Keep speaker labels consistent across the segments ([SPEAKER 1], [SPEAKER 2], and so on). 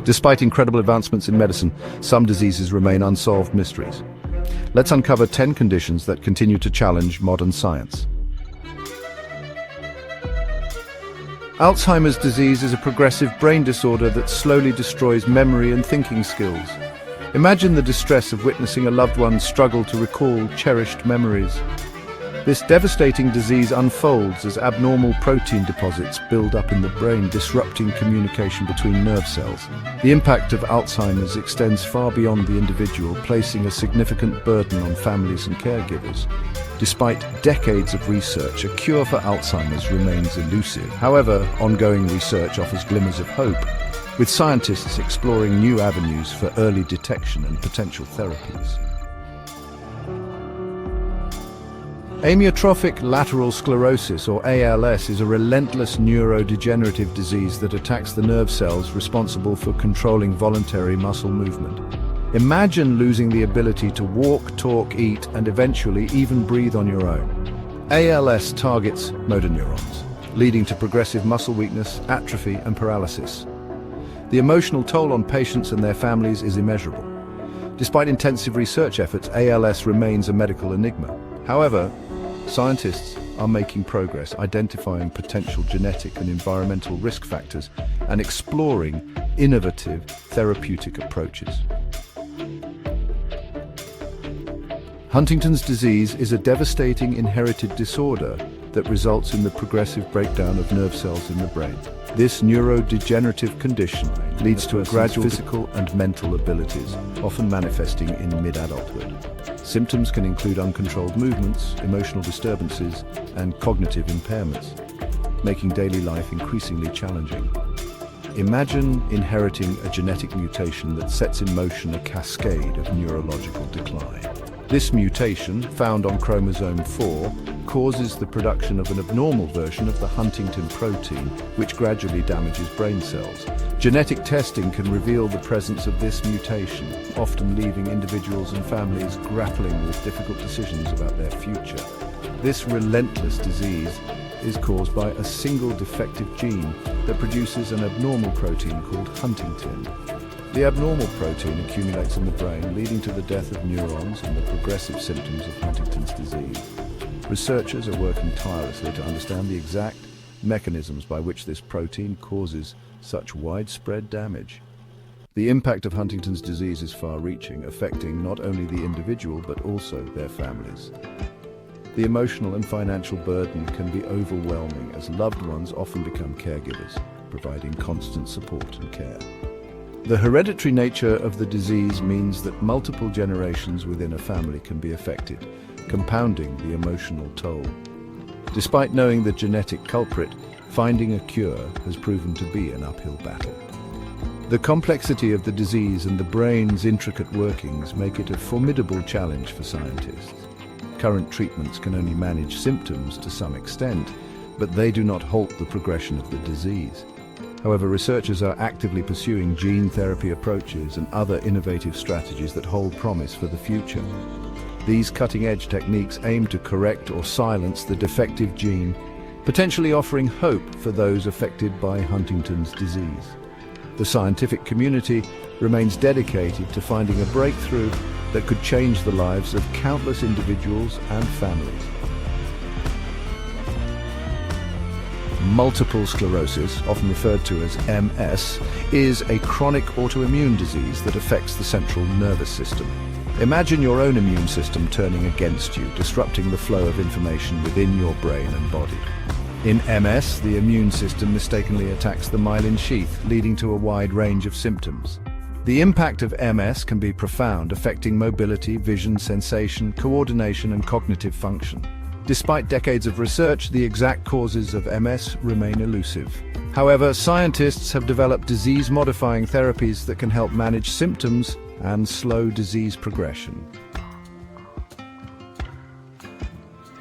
[SPEAKER 1] Despite incredible advancements in medicine, some diseases remain unsolved mysteries. Let's uncover 10 conditions that continue to challenge modern science. Alzheimer's disease is a progressive brain disorder that slowly destroys memory and thinking skills. Imagine the distress of witnessing a loved one struggle to recall cherished memories. This devastating disease unfolds as abnormal protein deposits build up in the brain, disrupting communication between nerve cells. The impact of Alzheimer's extends far beyond the individual, placing a significant burden on families and caregivers. Despite decades of research, a cure for Alzheimer's remains elusive. However, ongoing research offers glimmers of hope, with scientists exploring new avenues for early detection and potential therapies. Amyotrophic lateral sclerosis, or ALS, is a relentless neurodegenerative disease that attacks the nerve cells responsible for controlling voluntary muscle movement. Imagine losing the ability to walk, talk, eat, and eventually even breathe on your own. ALS targets motor neurons, leading to progressive muscle weakness, atrophy, and paralysis. The emotional toll on patients and their families is immeasurable. Despite intensive research efforts, ALS remains a medical enigma. However, scientists are making progress identifying potential genetic and environmental risk factors and exploring innovative therapeutic approaches. Huntington's disease is a devastating inherited disorder that results in the progressive breakdown of nerve cells in the brain. This neurodegenerative condition leads to a gradual physical and mental abilities, often manifesting in mid-adulthood. Symptoms can include uncontrolled movements, emotional disturbances, and cognitive impairments, making daily life increasingly challenging. Imagine inheriting a genetic mutation that sets in motion a cascade of neurological decline. This mutation, found on chromosome 4, causes the production of an abnormal version of the Huntington protein, which gradually damages brain cells. Genetic testing can reveal the presence of this mutation, often leaving individuals and families grappling with difficult decisions about their future. This relentless disease is caused by a single defective gene that produces an abnormal protein called huntingtin. The abnormal protein accumulates in the brain, leading to the death of neurons and the progressive symptoms of Huntington's disease. Researchers are working tirelessly to understand the exact mechanisms by which this protein causes such widespread damage. The impact of Huntington's disease is far-reaching, affecting not only the individual but also their families. The emotional and financial burden can be overwhelming as loved ones often become caregivers, providing constant support and care. The hereditary nature of the disease means that multiple generations within a family can be affected, compounding the emotional toll. Despite knowing the genetic culprit, finding a cure has proven to be an uphill battle. The complexity of the disease and the brain's intricate workings make it a formidable challenge for scientists. Current treatments can only manage symptoms to some extent, but they do not halt the progression of the disease. However, researchers are actively pursuing gene therapy approaches and other innovative strategies that hold promise for the future. These cutting-edge techniques aim to correct or silence the defective gene, potentially offering hope for those affected by Huntington's disease. The scientific community remains dedicated to finding a breakthrough that could change the lives of countless individuals and families. Multiple sclerosis, often referred to as MS, is a chronic autoimmune disease that affects the central nervous system. Imagine your own immune system turning against you, disrupting the flow of information within your brain and body. In MS, the immune system mistakenly attacks the myelin sheath, leading to a wide range of symptoms. The impact of MS can be profound, affecting mobility, vision, sensation, coordination, and cognitive function. Despite decades of research, the exact causes of MS remain elusive. However, scientists have developed disease-modifying therapies that can help manage symptoms and slow disease progression.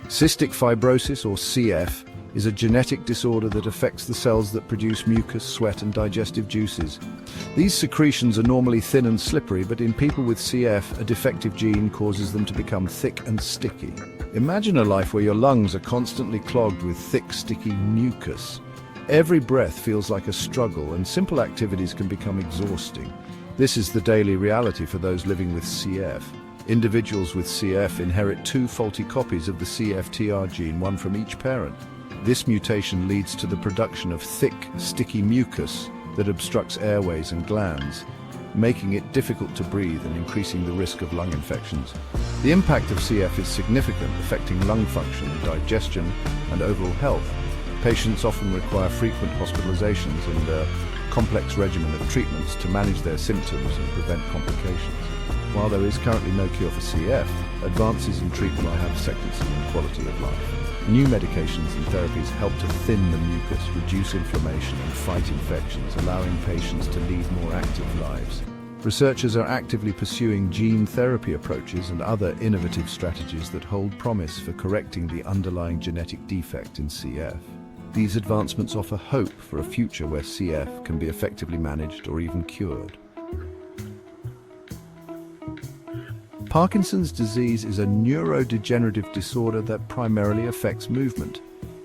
[SPEAKER 1] Cystic fibrosis, or CF, is a genetic disorder that affects the cells that produce mucus, sweat, and digestive juices. These secretions are normally thin and slippery, but in people with CF, a defective gene causes them to become thick and sticky. Imagine a life where your lungs are constantly clogged with thick, sticky mucus. Every breath feels like a struggle, and simple activities can become exhausting. This is the daily reality for those living with CF. Individuals with CF inherit two faulty copies of the CFTR gene, one from each parent. This mutation leads to the production of thick, sticky mucus that obstructs airways and glands, making it difficult to breathe and increasing the risk of lung infections. The impact of CF is significant, affecting lung function, digestion, and overall health. Patients often require frequent hospitalizations and a complex regimen of treatments to manage their symptoms and prevent complications. While there is currently no cure for CF, advances in treatment will have effects on quality of life. New medications and therapies help to thin the mucus, reduce inflammation, and fight infections, allowing patients to lead more active lives. Researchers are actively pursuing gene therapy approaches and other innovative strategies that hold promise for correcting the underlying genetic defect in CF. These advancements offer hope for a future where CF can be effectively managed or even cured. Parkinson's disease is a neurodegenerative disorder that primarily affects movement.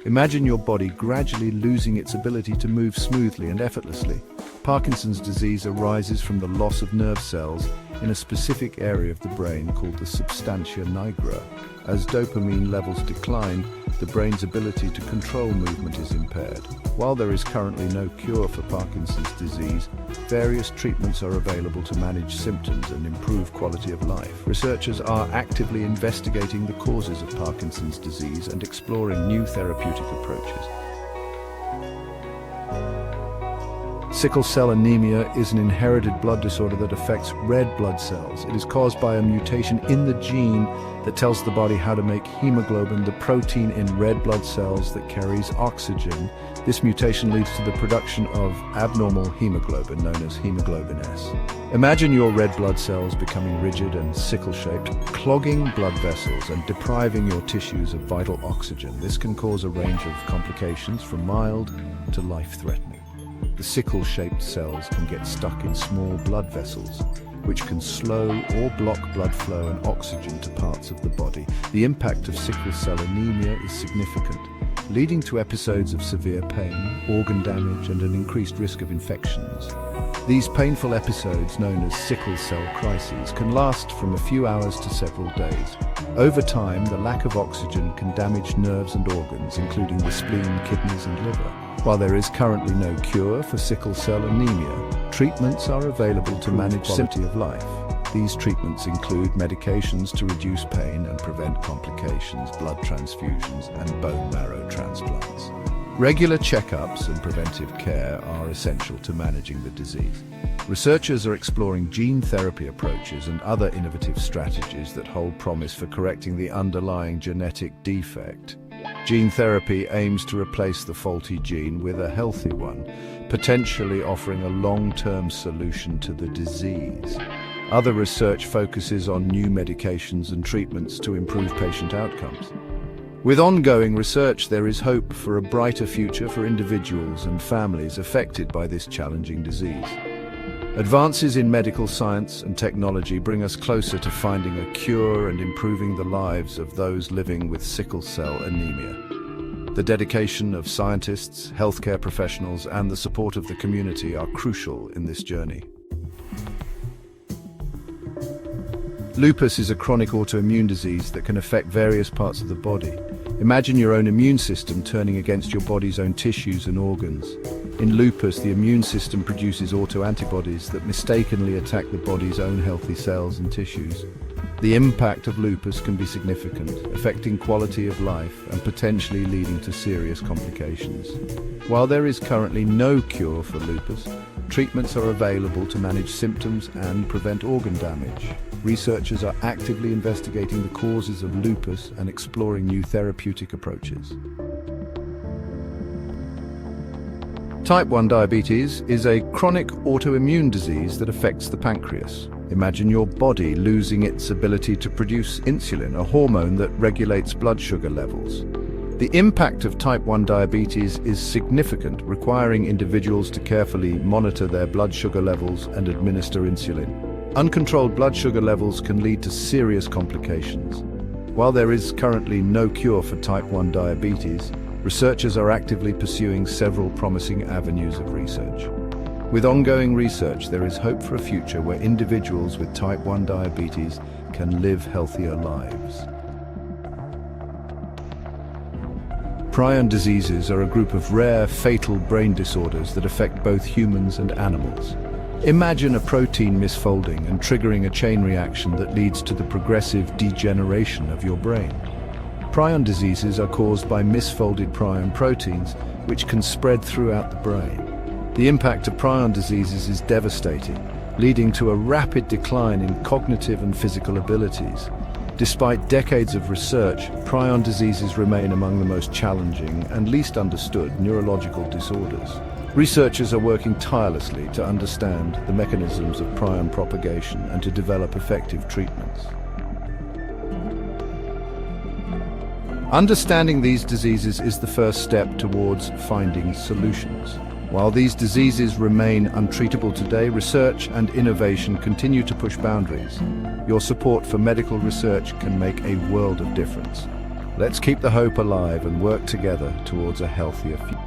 [SPEAKER 1] Imagine your body gradually losing its ability to move smoothly and effortlessly. Parkinson's disease arises from the loss of nerve cells in a specific area of the brain called the substantia nigra. As dopamine levels decline, the brain's ability to control movement is impaired. While there is currently no cure for Parkinson's disease, various treatments are available to manage symptoms and improve quality of life. Researchers are actively investigating the causes of Parkinson's disease and exploring new therapeutic approaches. Sickle cell anemia is an inherited blood disorder that affects red blood cells. It is caused by a mutation in the gene that tells the body how to make hemoglobin, the protein in red blood cells that carries oxygen. This mutation leads to the production of abnormal hemoglobin, known as hemoglobin S. Imagine your red blood cells becoming rigid and sickle-shaped, clogging blood vessels and depriving your tissues of vital oxygen. This can cause a range of complications from mild to life-threatening. The sickle-shaped cells can get stuck in small blood vessels, which can slow or block blood flow and oxygen to parts of the body. The impact of sickle cell anemia is significant, leading to episodes of severe pain, organ damage, and an increased risk of infections. These painful episodes, known as sickle cell crises, can last from a few hours to several days. Over time, the lack of oxygen can damage nerves and organs, including the spleen, kidneys, and liver. While there is currently no cure for sickle cell anemia, treatments are available to manage quality of life. These treatments include medications to reduce pain and prevent complications, blood transfusions, and bone marrow transplants. Regular checkups and preventive care are essential to managing the disease. Researchers are exploring gene therapy approaches and other innovative strategies that hold promise for correcting the underlying genetic defect. Gene therapy aims to replace the faulty gene with a healthy one, potentially offering a long-term solution to the disease. Other research focuses on new medications and treatments to improve patient outcomes. With ongoing research, there is hope for a brighter future for individuals and families affected by this challenging disease. Advances in medical science and technology bring us closer to finding a cure and improving the lives of those living with sickle cell anemia. The dedication of scientists, healthcare professionals, and the support of the community are crucial in this journey. Lupus is a chronic autoimmune disease that can affect various parts of the body. Imagine your own immune system turning against your body's own tissues and organs. In lupus, the immune system produces autoantibodies that mistakenly attack the body's own healthy cells and tissues. The impact of lupus can be significant, affecting quality of life and potentially leading to serious complications. While there is currently no cure for lupus, treatments are available to manage symptoms and prevent organ damage. Researchers are actively investigating the causes of lupus and exploring new therapeutic approaches. Type 1 diabetes is a chronic autoimmune disease that affects the pancreas. Imagine your body losing its ability to produce insulin, a hormone that regulates blood sugar levels. The impact of type 1 diabetes is significant, requiring individuals to carefully monitor their blood sugar levels and administer insulin. Uncontrolled blood sugar levels can lead to serious complications. While there is currently no cure for type 1 diabetes, Researchers are actively pursuing several promising avenues of research. With ongoing research, there is hope for a future where individuals with type 1 diabetes can live healthier lives. Prion diseases are a group of rare, fatal brain disorders that affect both humans and animals. Imagine a protein misfolding and triggering a chain reaction that leads to the progressive degeneration of your brain. Prion diseases are caused by misfolded prion proteins, which can spread throughout the brain. The impact of prion diseases is devastating, leading to a rapid decline in cognitive and physical abilities. Despite decades of research, prion diseases remain among the most challenging and least understood neurological disorders. Researchers are working tirelessly to understand the mechanisms of prion propagation and to develop effective treatments. Understanding these diseases is the first step towards finding solutions. While these diseases remain untreatable today, research and innovation continue to push boundaries. Your support for medical research can make a world of difference. Let's keep the hope alive and work together towards a healthier future.